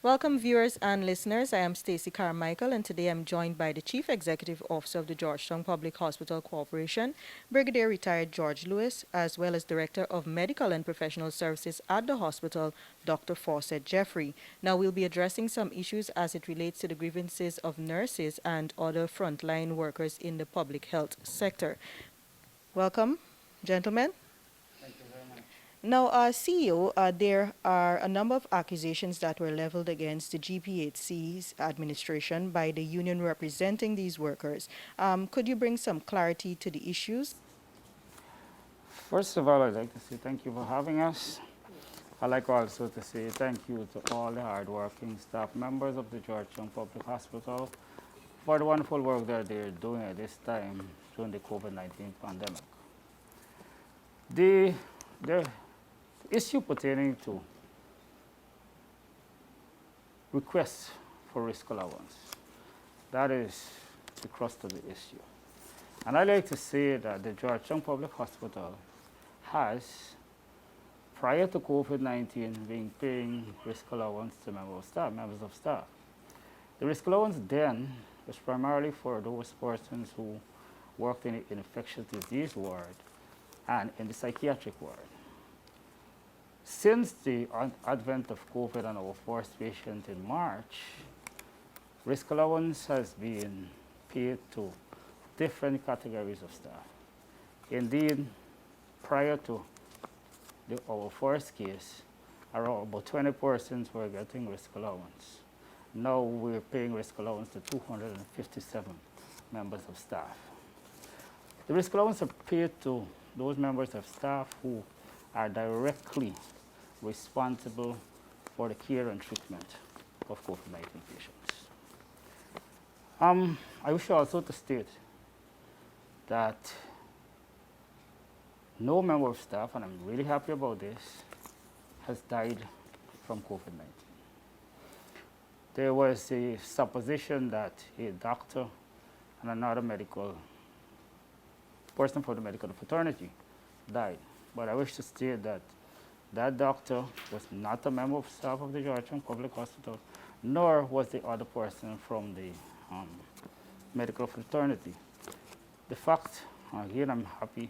Welcome, viewers and listeners. I am Stacey Carmichael, and today I'm joined by the Chief Executive Officer of the Georgetown Public Hospital Corporation, Brigadier Retired George Lewis, as well as Director of Medical and Professional Services at the hospital, Dr. Fawcett Jeffrey. Now, we'll be addressing some issues as it relates to the grievances of nurses and other frontline workers in the public health sector. Welcome, gentlemen. Now, CEO, there are a number of accusations that were leveled against the GPHC's administration by the union representing these workers. Could you bring some clarity to the issues? First of all, I'd like to say thank you for having us. I'd like also to say thank you to all the hardworking staff members of the Georgetown Public Hospital for the wonderful work that they're doing at this time during the COVID-19 pandemic. The issue pertaining to requests for risk allowance, that is the crust of the issue. And I'd like to say that the Georgetown Public Hospital has, prior to COVID-19, been paying risk allowance to members of staff. The risk allowance then was primarily for those persons who worked in the infectious disease ward and in the psychiatric ward. Since the advent of COVID and our first patient in March, risk allowance has been paid to different categories of staff. Indeed, prior to our first case, around about 20 persons were getting risk allowance. Now we're paying risk allowance to 257 members of staff. The risk allowance are paid to those members of staff who are directly responsible for the care and treatment of COVID-19 patients. I wish also to state that no member of staff, and I'm really happy about this, has died from COVID-19. There was a supposition that a doctor and another medical person for the medical fraternity died, but I wish to state that that doctor was not a member of staff of the Georgetown Public Hospital, nor was the other person from the medical fraternity. The fact, again, I'm happy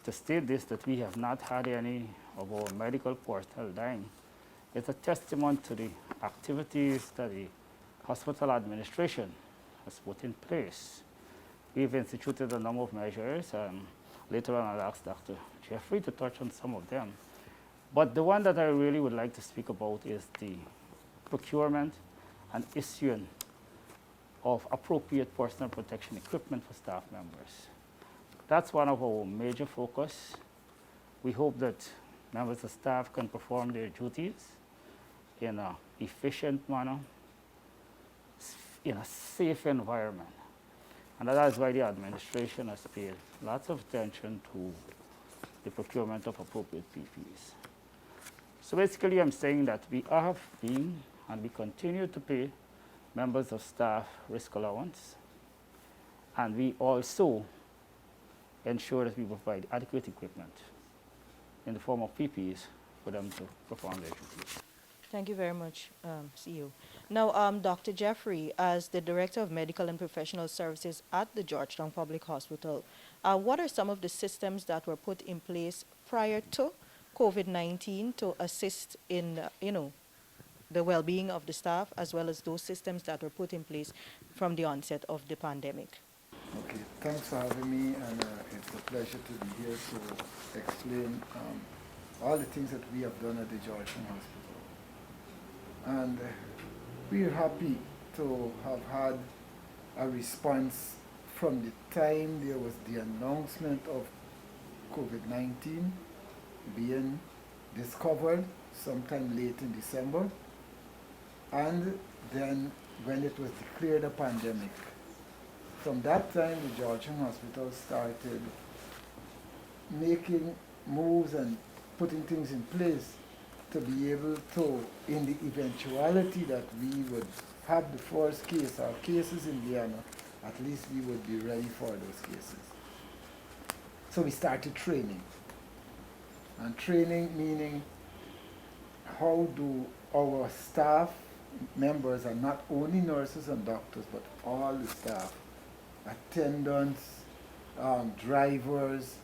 to state this, that we have not had any of our medical personnel dying. It's a testament to the activities that the hospital administration has put in place. We've instituted a number of measures, and later on I'll ask Dr. Jeffrey to touch on some of them. But the one that I really would like to speak about is the procurement and issuing of appropriate personal protection equipment for staff members. That's one of our major focus. We hope that members of staff can perform their duties in an efficient manner, in a safe environment. And that is why the administration has paid lots of attention to the procurement of appropriate PPEs. So basically, I'm saying that we have been and we continue to pay members of staff risk allowance, and we also ensure that we provide adequate equipment in the form of PPEs for them to perform their duties. Thank you very much, CEO. Now, Dr. Jeffrey, as the Director of Medical and Professional Services at the Georgetown Public Hospital, what are some of the systems that were put in place prior to COVID-19 to assist in, the well-being of the staff, as well as those systems that were put in place from the onset of the pandemic? Okay, thanks for having me, and it's a pleasure to be here to explain all the things that we have done at the Georgetown Hospital. And we're happy to have had a response from the time there was the announcement of COVID-19 being discovered sometime late in December, and then when it was declared a pandemic. From that time, the Georgetown Hospital started making moves and putting things in place to be able to, in the eventuality that we would have the first case or cases in Guyana, at least we would be ready for those cases. So we started training. And training meaning how do our staff members are not only nurses and doctors, but all the staff, attendants, drivers,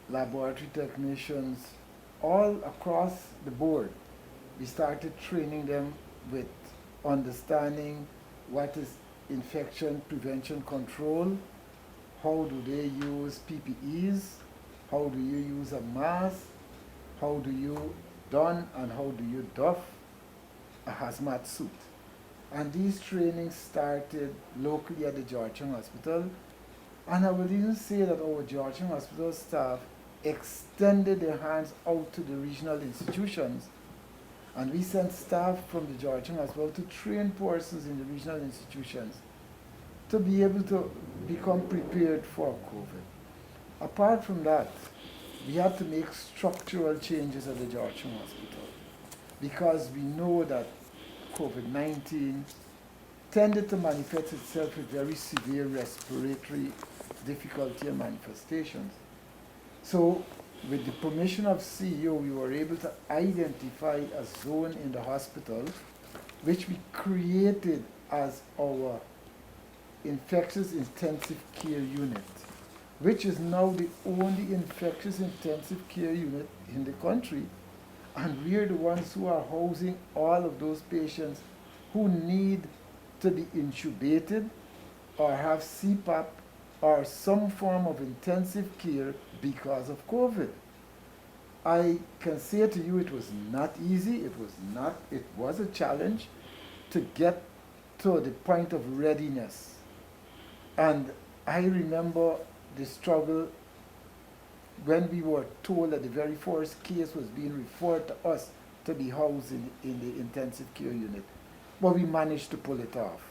laboratory technicians, all across the board. We started training them with understanding what is infection prevention control, how do they use PPEs, how do you use a mask, how do you don and how do you doff a hazmat suit. And these trainings started locally at the Georgetown Hospital, and I would even say that our Georgetown Hospital staff extended their hands out to the regional institutions, and we sent staff from the Georgetown Hospital to train persons in the regional institutions to be able to become prepared for COVID. Apart from that, we had to make structural changes at the Georgetown Hospital because we know that COVID-19 tended to manifest itself with very severe respiratory difficulty and manifestations. So with the permission of CEO, we were able to identify a zone in the hospital which we created as our infectious intensive care unit, which is now the only infectious intensive care unit in the country. And we are the ones who are housing all of those patients who need to be intubated or have CPAP or some form of intensive care because of COVID. I can say to you it was not easy, it was a challenge to get to the point of readiness. And I remember the struggle when we were told that the very first case was being referred to us to be housed in the intensive care unit. But we managed to pull it off.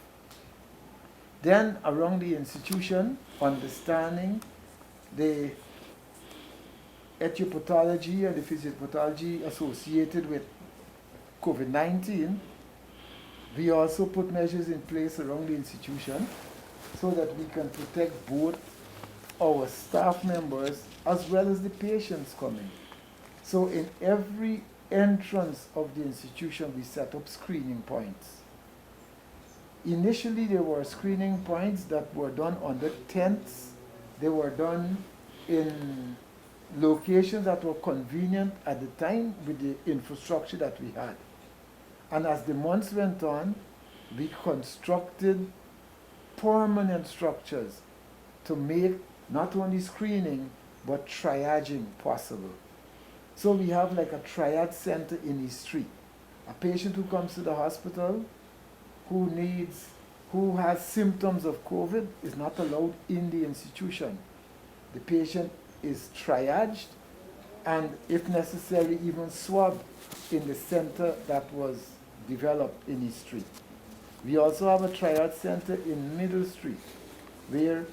Then around the institution, understanding the ethiopathology and the physiopathology associated with COVID-19, we also put measures in place around the institution so that we can protect both our staff members as well as the patients coming. So in every entrance of the institution, we set up screening points. Initially, there were screening points that were done under tents. They were done in locations that were convenient at the time with the infrastructure that we had. And as the months went on, we constructed permanent structures to make not only screening, but triaging possible. So we have like a triage center in the street. A patient who comes to the hospital who has symptoms of COVID is not allowed in the institution. The patient is triaged and, if necessary, even swabbed in the center that was developed in the street. We also have a triage center in Middle Street, where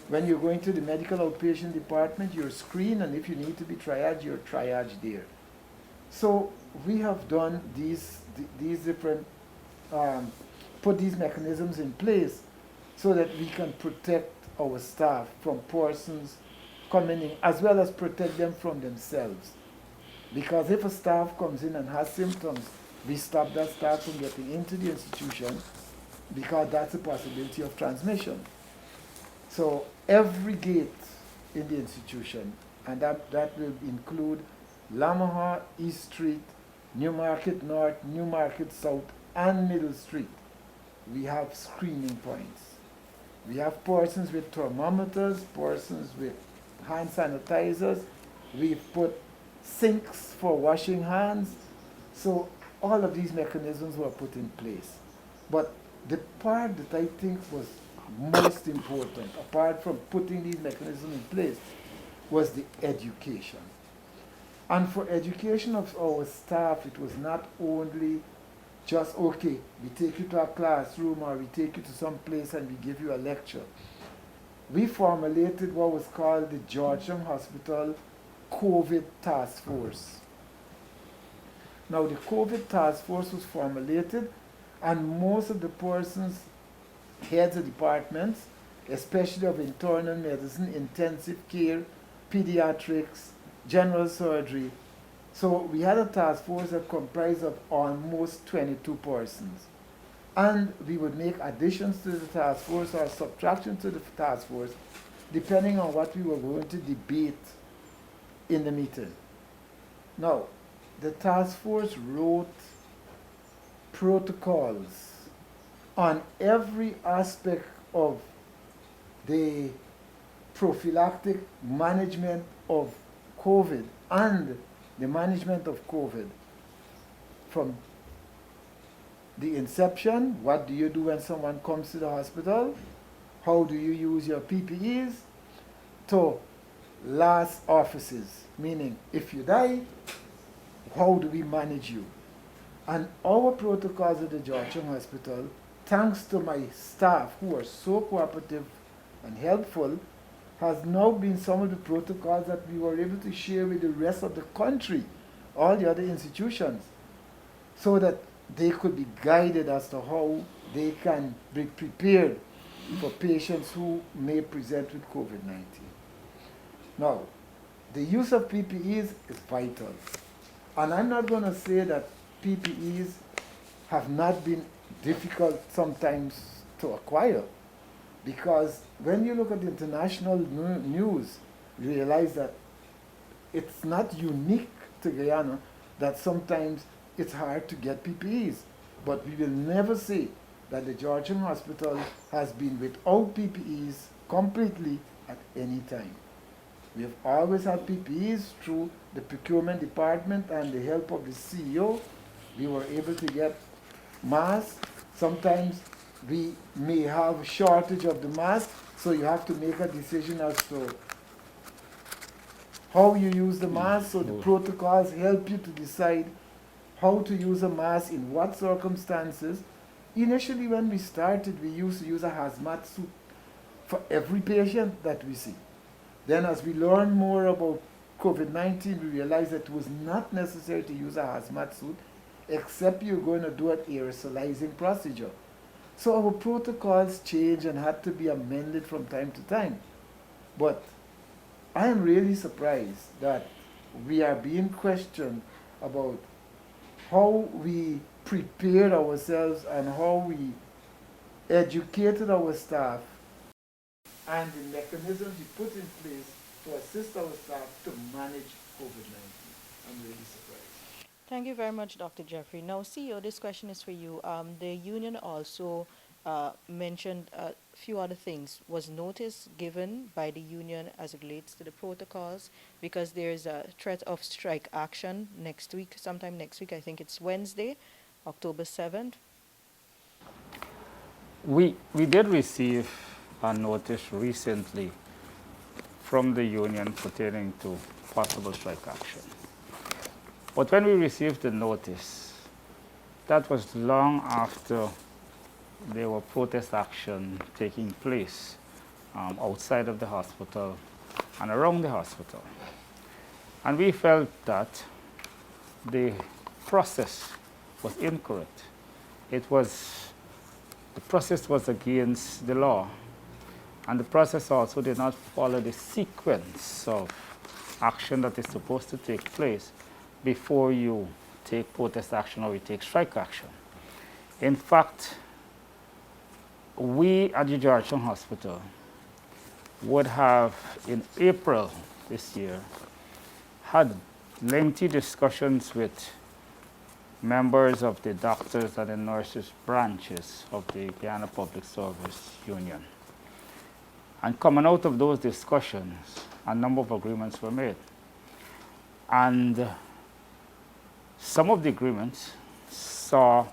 when you're going to the medical outpatient department, you're screened, and if you need to be triaged, you're triaged there. So we have done these different, put these mechanisms in place so that we can protect our staff from persons coming in, as well as protect them from themselves. Because if a staff comes in and has symptoms, we stop that staff from getting into the institution because that's a possibility of transmission. So every gate in the institution, and that will include Lamaha, East Street, Newmarket North, Newmarket South, and Middle Street, we have screening points. We have persons with thermometers, persons with hand sanitizers. We've put sinks for washing hands. So all of these mechanisms were put in place. But the part that I think was most important, apart from putting these mechanisms in place, was the education. And for education of our staff, it was not only just, okay, we take you to a classroom or we take you to some place and we give you a lecture. We formulated what was called the Georgetown Hospital COVID Task Force. Now, the COVID Task Force was formulated, and most of the persons, heads of departments, especially of internal medicine, intensive care, pediatrics, general surgery, So we had a task force that comprised of almost 22 persons. And we would make additions to the task force or subtractions to the task force depending on what we were going to debate in the meeting. Now, the task force wrote protocols on every aspect of the prophylactic management of COVID and the management of COVID from the inception. What do you do when someone comes to the hospital? How do you use your PPEs? To last offices, meaning if you die, how do we manage you? And our protocols at the Georgetown Hospital, thanks to my staff who are so cooperative and helpful, has now been some of the protocols that we were able to share with the rest of the country, all the other institutions, so that they could be guided as to how they can be prepared for patients who may present with COVID-19. Now, the use of PPEs is vital. And I'm not going to say that PPEs have not been difficult sometimes to acquire, because when you look at the international news, you realize that it's not unique to Guyana that sometimes it's hard to get PPEs. But we will never say that the Georgian Hospital has been without PPEs completely at any time. We have always had PPEs through the procurement department and the help of the CEO. We were able to get masks. Sometimes we may have a shortage of the mask, so you have to make a decision as to how you use the mask. So the protocols help you to decide how to use a mask in what circumstances. Initially, when we started, we used to use a hazmat suit for every patient that we see. Then as we learned more about COVID-19, we realized that it was not necessary to use a hazmat suit except you're going to do an aerosolizing procedure. So our protocols changed and had to be amended from time to time. But I am really surprised that we are being questioned about how we prepared ourselves and how we educated our staff and the mechanisms we put in place to assist our staff to manage COVID-19. I'm really surprised. Thank you very much, Dr. Jeffrey. Now, CEO, this question is for you. The union also mentioned a few other things. Was notice given by the union as it relates to the protocols? Because there's a threat of strike action next week, sometime next week. I think it's Wednesday, October 7th. We did receive a notice recently from the union pertaining to possible strike action. But when we received the notice, that was long after there were protest action taking place outside of the hospital and around the hospital. And we felt that the process was incorrect. The process was against the law, and the process also did not follow the sequence of action that is supposed to take place before you take protest action or you take strike action. In fact, we at the Georgetown Hospital would have, in April this year, had lengthy discussions with members of the doctors and the nurses branches of the Guyana Public Service Union. And coming out of those discussions, a number of agreements were made. And some of the agreements saw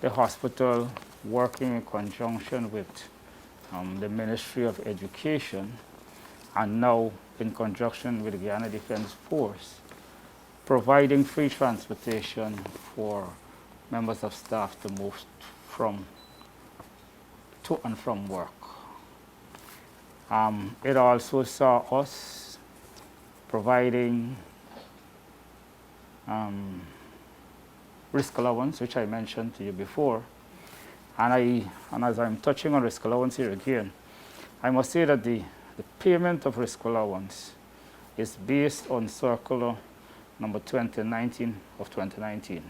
the hospital working in conjunction with the Ministry of Education, and now in conjunction with the Guyana Defense Force, providing free transportation for members of staff to move to and from work. It also saw us providing risk allowance, which I mentioned to you before. And as I'm touching on risk allowance here again, I must say that the payment of risk allowance is based on Circular number 2019 of 2019,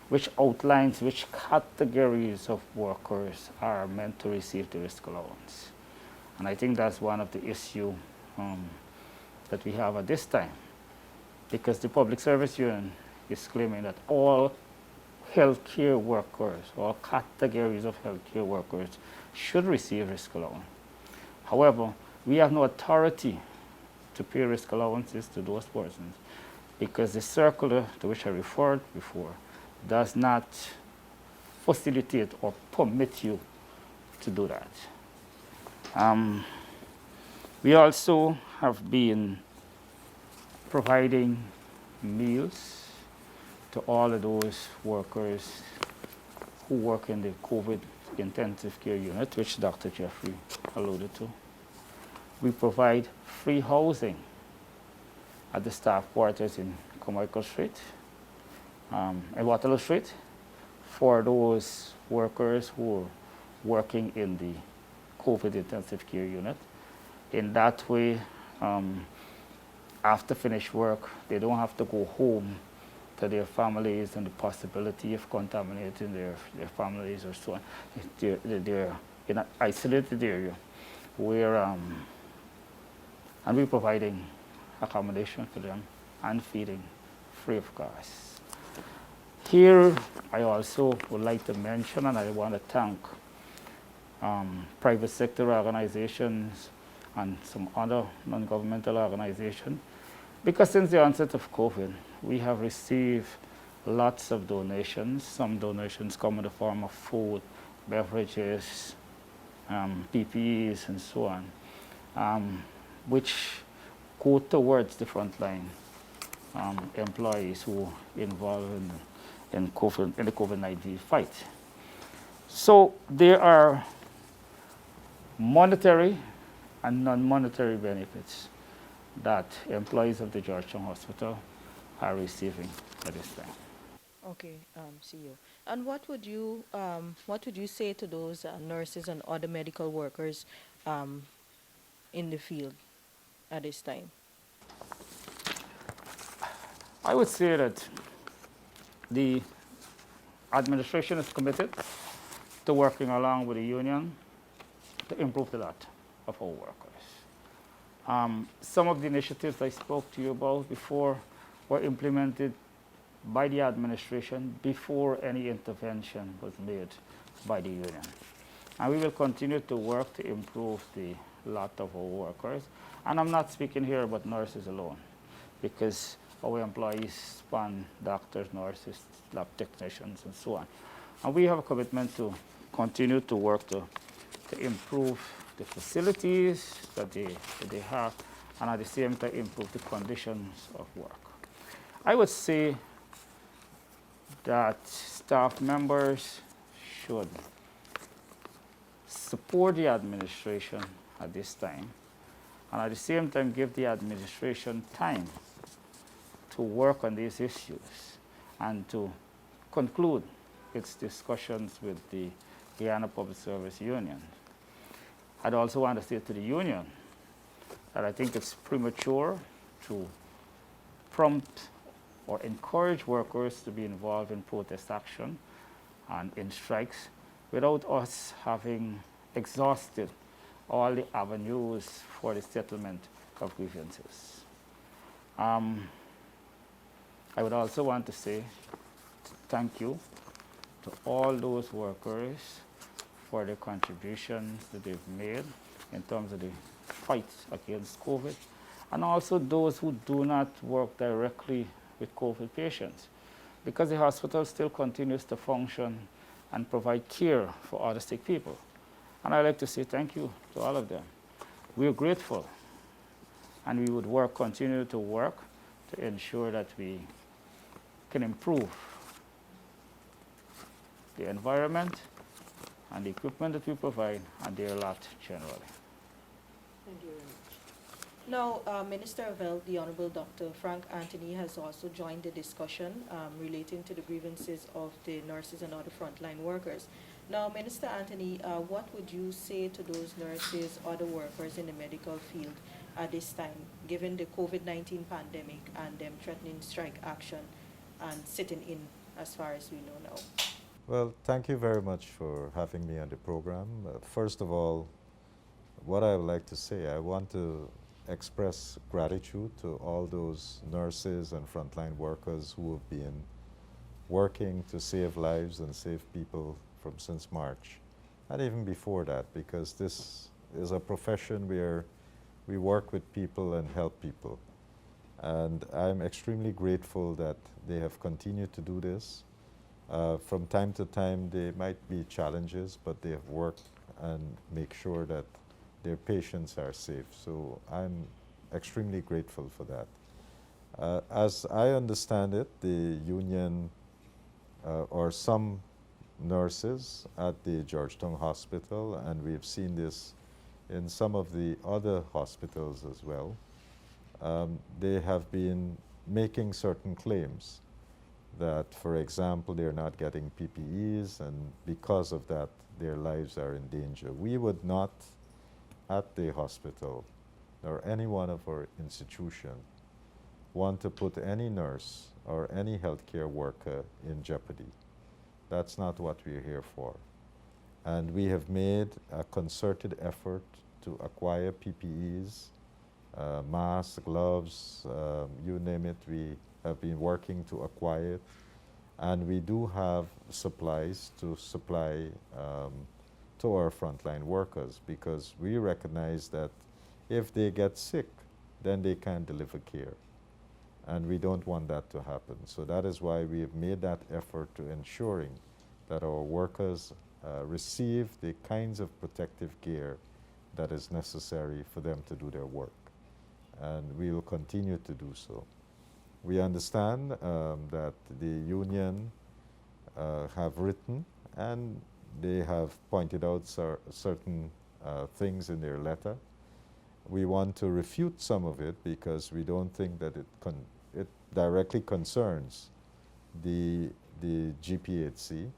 which outlines which categories of workers are meant to receive the risk allowance. And I think that's one of the issues that we have at this time, because the Public Service Union is claiming that all healthcare workers, all categories of healthcare workers should receive risk allowance. However, we have no authority to pay risk allowances to those persons because the circular to which I referred before does not facilitate or permit you to do that. We also have been providing meals to all of those workers who work in the COVID intensive care unit, which Dr. Jeffrey alluded to. We provide free housing at the staff quarters in Carmichael Street and Waterloo Street for those workers who are working in the COVID intensive care unit. In that way, after finished work, they don't have to go home to their families and the possibility of contaminating their families or so on. They're in an isolated area where, and we're providing accommodation for them and feeding free of cost. Here, I also would like to mention, and I want to thank private sector organizations and some other non-governmental organizations, because since the onset of COVID, we have received lots of donations. Some donations come in the form of food, beverages, PPEs, and so on, which go towards the frontline employees who are involved in the COVID-19 fight. So there are monetary and non-monetary benefits that employees of the Georgetown Hospital are receiving at this time. Okay, CEO. And what would you say to those nurses and other medical workers in the field at this time? I would say that the administration is committed to working along with the union to improve the lot of our workers. Some of the initiatives I spoke to you about before were implemented by the administration before any intervention was made by the union. And we will continue to work to improve the lot of our workers. And I'm not speaking here about nurses alone, because our employees span doctors, nurses, lab technicians, and so on. And we have a commitment to continue to work to improve the facilities that they have, and at the same time improve the conditions of work. I would say that staff members should support the administration at this time, and at the same time give the administration time to work on these issues and to conclude its discussions with the Guyana Public Service Union. I'd also want to say to the union that I think it's premature to prompt or encourage workers to be involved in protest action and in strikes without us having exhausted all the avenues for the settlement of grievances. I would also want to say thank you to all those workers for the contributions that they've made in terms of the fight against COVID, and also those who do not work directly with COVID patients, because the hospital still continues to function and provide care for other sick people. And I'd like to say thank you to all of them. We're grateful, and we would continue to work to ensure that we can improve the environment and the equipment that we provide and their lot generally. Thank you very much. Now, Minister of Health, the Honorable Dr. Frank Anthony, has also joined the discussion relating to the grievances of the nurses and other frontline workers. Now, Minister Anthony, what would you say to those nurses, other workers in the medical field at this time, given the COVID-19 pandemic and them threatening strike action and sitting in as far as we know now? Well, thank you very much for having me on the program. First of all, what I would like to say, I want to express gratitude to all those nurses and frontline workers who have been working to save lives and save people from since March, and even before that, because this is a profession where we work with people and help people. And I'm extremely grateful that they have continued to do this. From time to time, there might be challenges, but they have worked and make sure that their patients are safe. So I'm extremely grateful for that. As I understand it, the union or some nurses at the Georgetown Hospital, and we've seen this in some of the other hospitals as well, they have been making certain claims that, for example, they're not getting PPEs, and because of that, their lives are in danger. We would not, at the hospital or any one of our institutions, want to put any nurse or any healthcare worker in jeopardy. That's not what we're here for. And we have made a concerted effort to acquire PPEs, masks, gloves, you name it, we have been working to acquire it. And we do have supplies to supply to our frontline workers, because we recognize that if they get sick, then they can't deliver care. And we don't want that to happen. So that is why we have made that effort to ensuring that our workers receive the kinds of protective gear that is necessary for them to do their work. And we will continue to do so. We understand that the union have written, and they have pointed out certain things in their letter. We want to refute some of it because we don't think that it directly concerns the GPHC.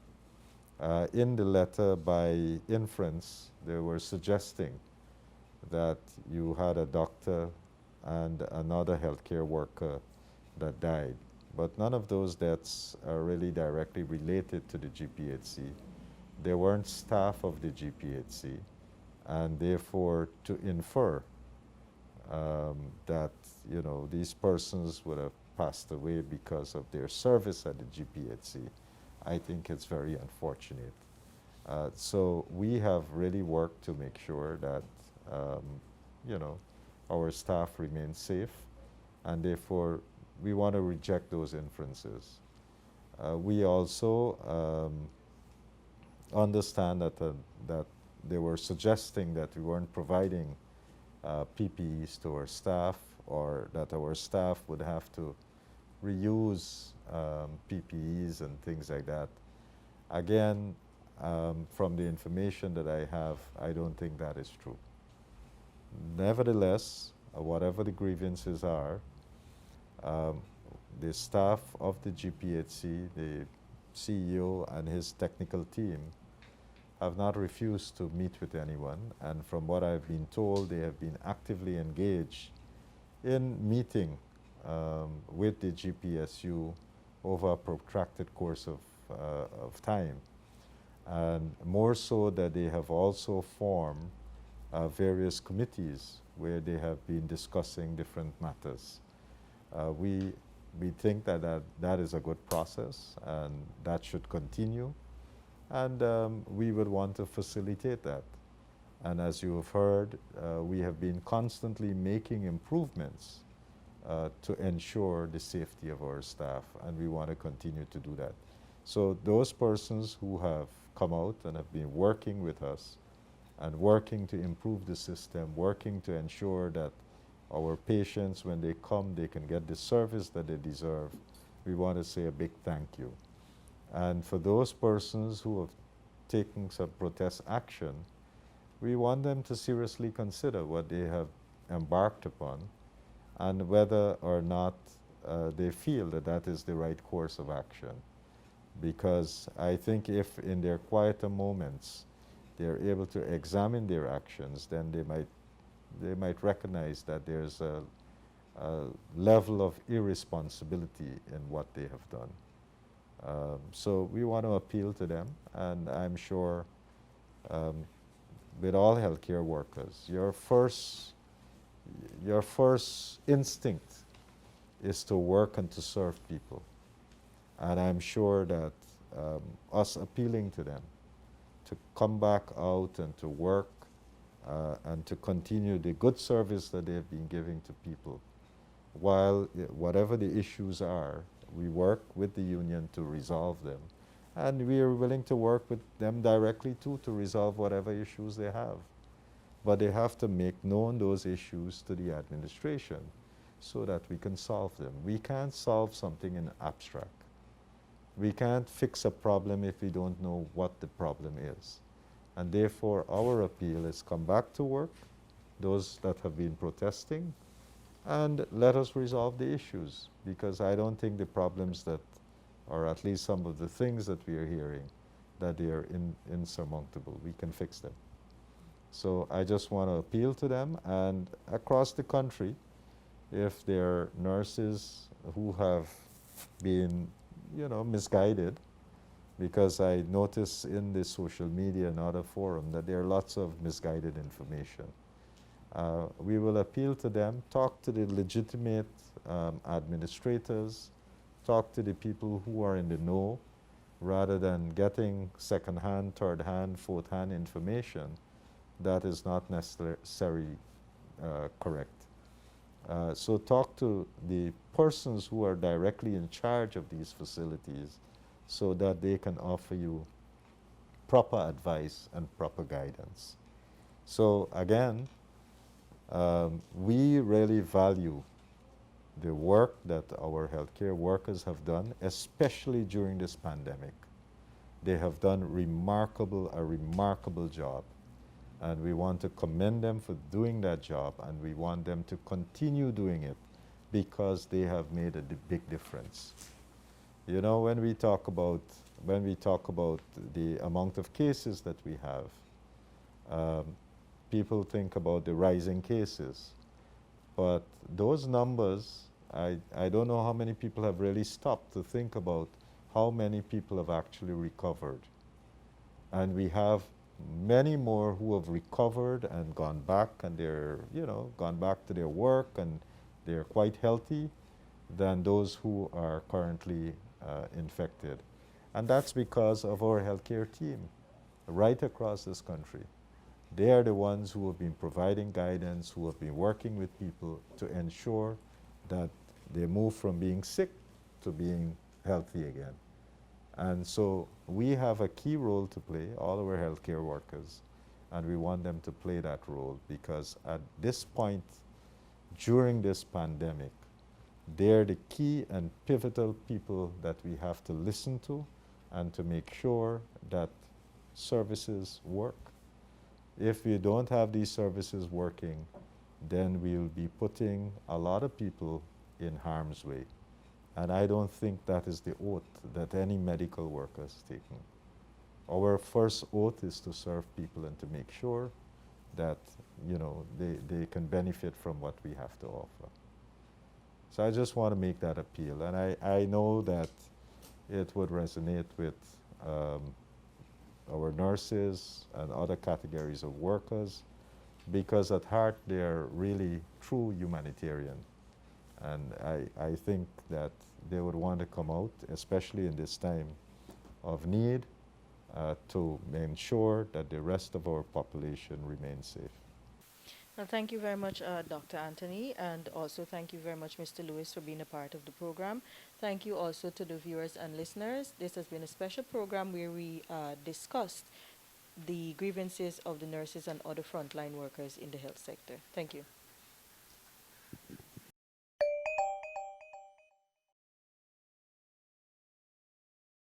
In the letter, by inference, they were suggesting that you had a doctor and another healthcare worker that died. But none of those deaths are really directly related to the GPHC. They weren't staff of the GPHC, and therefore to infer that these persons would have passed away because of their service at the GPHC, I think it's very unfortunate. So we have really worked to make sure that our staff remain safe, and therefore we want to reject those inferences. We also understand that they were suggesting that we weren't providing PPEs to our staff, or that our staff would have to reuse PPEs and things like that. Again, from the information that I have, I don't think that is true. Nevertheless, whatever the grievances are, the staff of the GPHC, the CEO and his technical team have not refused to meet with anyone, and from what I've been told, they have been actively engaged in meeting with the GPSU over a protracted course of time, and more so that they have also formed various committees where they have been discussing different matters. We think that is a good process, and that should continue, and we would want to facilitate that. And as you have heard, we have been constantly making improvements to ensure the safety of our staff, and we want to continue to do that. So those persons who have come out and have been working with us and working to improve the system, working to ensure that our patients, when they come, they can get the service that they deserve, we want to say a big thank you. And for those persons who have taken some protest action, we want them to seriously consider what they have embarked upon, and whether or not they feel that that is the right course of action. Because I think if in their quieter moments they're able to examine their actions, then they might they might recognize that there's a level of irresponsibility in what they have done. So we want to appeal to them, and I'm sure um, with all healthcare workers, your first instinct is to work and to serve people. And I'm sure that us appealing to them to come back out and to work and to continue the good service that they've been giving to people, while whatever the issues are, we work with the union to resolve them. And we are willing to work with them directly too to resolve whatever issues they have. But they have to make known those issues to the administration so that we can solve them. We can't solve something in abstract. We can't fix a problem if we don't know what the problem is. And therefore, our appeal is come back to work, those that have been protesting, and let us resolve the issues, because I don't think the problems that, or at least some of the things that we are hearing, that they are insurmountable. We can fix them. So I just want to appeal to them, and across the country, if there are nurses who have been, misguided, because I notice in the social media and other forum that there are lots of misguided information. We will appeal to them, talk to the legitimate administrators, talk to the people who are in the know, rather than getting second-hand, third-hand, fourth-hand information that is not necessarily correct. So talk to the persons who are directly in charge of these facilities so that they can offer you proper advice and proper guidance. So again, we really value the work that our healthcare workers have done, especially during this pandemic. They have done a remarkable job. And we want to commend them for doing that job, and we want them to continue doing it because they have made a big difference. You know, when we talk about the amount of cases that we have, people think about the rising cases, but those numbers, I don't know how many people have really stopped to think about how many people have actually recovered. And we have many more who have recovered and gone back, and they're, gone back to their work, and they're quite healthy than those who are currently infected. And that's because of our healthcare team right across this country. They are the ones who have been providing guidance, who have been working with people to ensure that they move from being sick to being healthy again. And so we have a key role to play, all our healthcare workers, and we want them to play that role, because at this point, during this pandemic, they're the key and pivotal people that we have to listen to and to make sure that services work. If we don't have these services working, then we'll be putting a lot of people in harm's way. And I don't think that is the oath that any medical worker has taken. Our first oath is to serve people and to make sure that, they can benefit from what we have to offer. So I just want to make that appeal. And I know that it would resonate with our nurses and other categories of workers, because at heart they are really true humanitarian. And I think that they would want to come out, especially in this time of need, to ensure that the rest of our population remains safe. Well, thank you very much, Dr. Anthony, and also thank you very much, Mr. Lewis, for being a part of the program. Thank you also to the viewers and listeners. This has been a special program where we discussed the grievances of the nurses and other frontline workers in the health sector. Thank you.